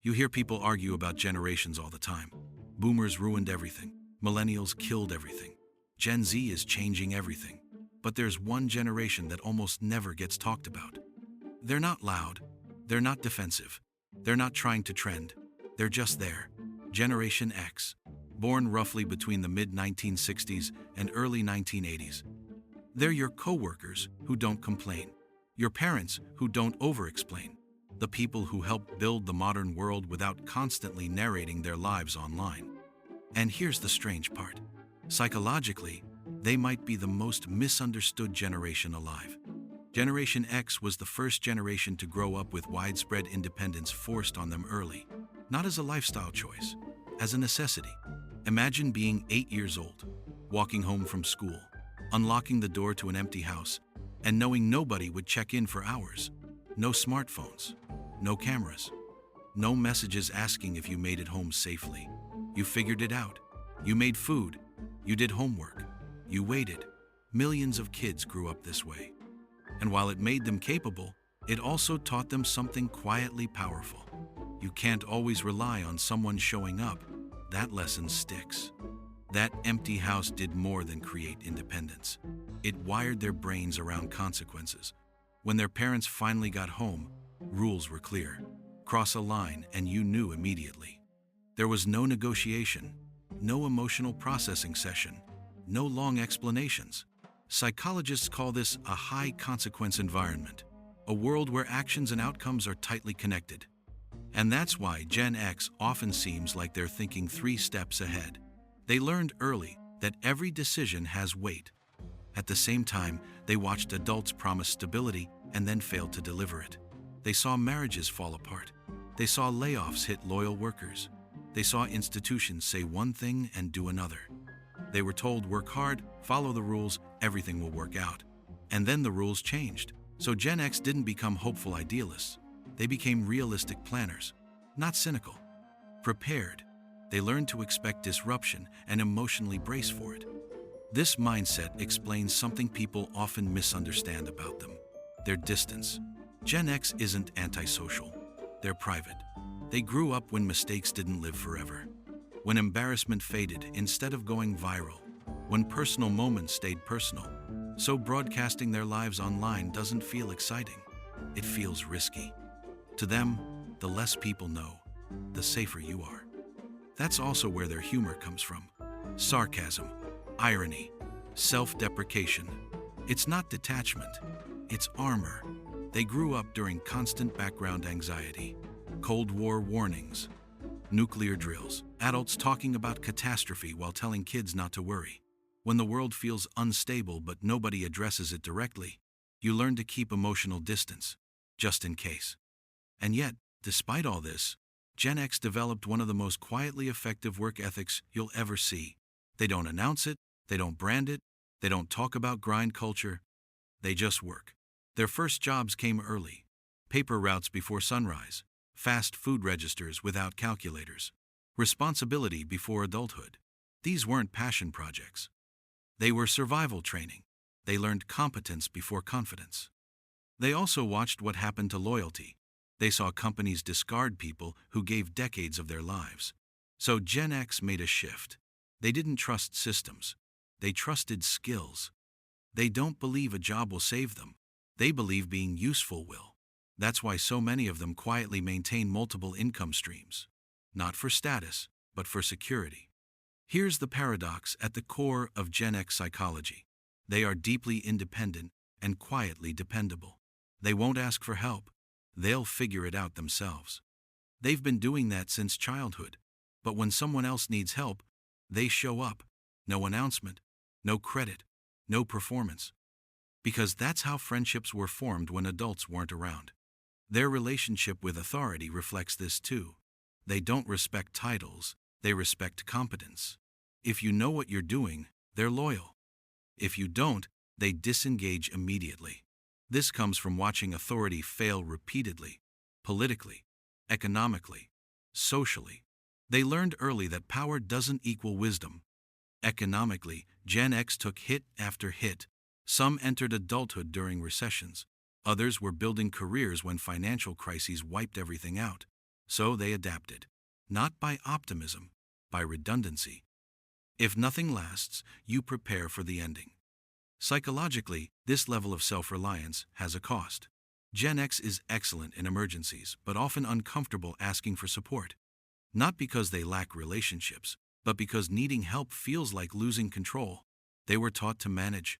You hear people argue about generations all the time. Boomers ruined everything. Millennials killed everything. Gen Z is changing everything. But there's one generation that almost never gets talked about. They're not loud. They're not defensive. They're not trying to trend. They're just there. Generation X. Born roughly between the mid-1960s and early 1980s. They're your coworkers who don't complain. Your parents who don't over-explain. The people who help build the modern world without constantly narrating their lives online. And here's the strange part. Psychologically, they might be the most misunderstood generation alive. Generation X was the first generation to grow up with widespread independence forced on them early, not as a lifestyle choice, as a necessity. Imagine being 8 years old, walking home from school, unlocking the door to an empty house, and knowing nobody would check in for hours. No smartphones, no cameras, no messages asking if you made it home safely. You figured it out. You made food. You did homework. You waited. Millions of kids grew up this way. And while it made them capable, it also taught them something quietly powerful. You can't always rely on someone showing up. That lesson sticks. That empty house did more than create independence. It wired their brains around consequences. When their parents finally got home, rules were clear. Cross a line and you knew immediately. There was no negotiation, no emotional processing session, no long explanations. Psychologists call this a high-consequence environment, a world where actions and outcomes are tightly connected. And that's why Gen X often seems like they're thinking 3 steps ahead. They learned early that every decision has weight. At the same time, they watched adults promise stability and then failed to deliver it. They saw marriages fall apart. They saw layoffs hit loyal workers. They saw institutions say one thing and do another. They were told, work hard, follow the rules, everything will work out. And then the rules changed. So Gen X didn't become hopeful idealists. They became realistic planners, not cynical. Prepared. They learned to expect disruption and emotionally brace for it. This mindset explains something people often misunderstand about them: their distance. Gen X isn't antisocial. They're private. They grew up when mistakes didn't live forever, when embarrassment faded instead of going viral, when personal moments stayed personal. So broadcasting their lives online doesn't feel exciting. It feels risky. To them, the less people know, the safer you are. That's also where their humor comes from. Sarcasm, irony, self-deprecation. It's not detachment, it's armor. They grew up during constant background anxiety, Cold War warnings, nuclear drills, adults talking about catastrophe while telling kids not to worry. When the world feels unstable but nobody addresses it directly, you learn to keep emotional distance, just in case. And yet, despite all this, Gen X developed one of the most quietly effective work ethics you'll ever see. They don't announce it, they don't brand it, they don't talk about grind culture, they just work. Their first jobs came early: paper routes before sunrise, fast food registers without calculators, responsibility before adulthood. These weren't passion projects. They were survival training. They learned competence before confidence. They also watched what happened to loyalty. They saw companies discard people who gave decades of their lives. So Gen X made a shift. They didn't trust systems. They trusted skills. They don't believe a job will save them. They believe being useful will. That's why so many of them quietly maintain multiple income streams. Not for status, but for security. Here's the paradox at the core of Gen X psychology. They are deeply independent and quietly dependable. They won't ask for help. They'll figure it out themselves. They've been doing that since childhood. But when someone else needs help, they show up. No announcement, no credit, no performance. Because that's how friendships were formed when adults weren't around. Their relationship with authority reflects this too. They don't respect titles, they respect competence. If you know what you're doing, they're loyal. If you don't, they disengage immediately. This comes from watching authority fail repeatedly, politically, economically, socially. They learned early that power doesn't equal wisdom. Economically, Gen X took hit after hit. Some entered adulthood during recessions. Others were building careers when financial crises wiped everything out. So they adapted. Not by optimism, by redundancy. If nothing lasts, you prepare for the ending. Psychologically, this level of self-reliance has a cost. Gen X is excellent in emergencies, but often uncomfortable asking for support. Not because they lack relationships, but because needing help feels like losing control. They were taught to manage,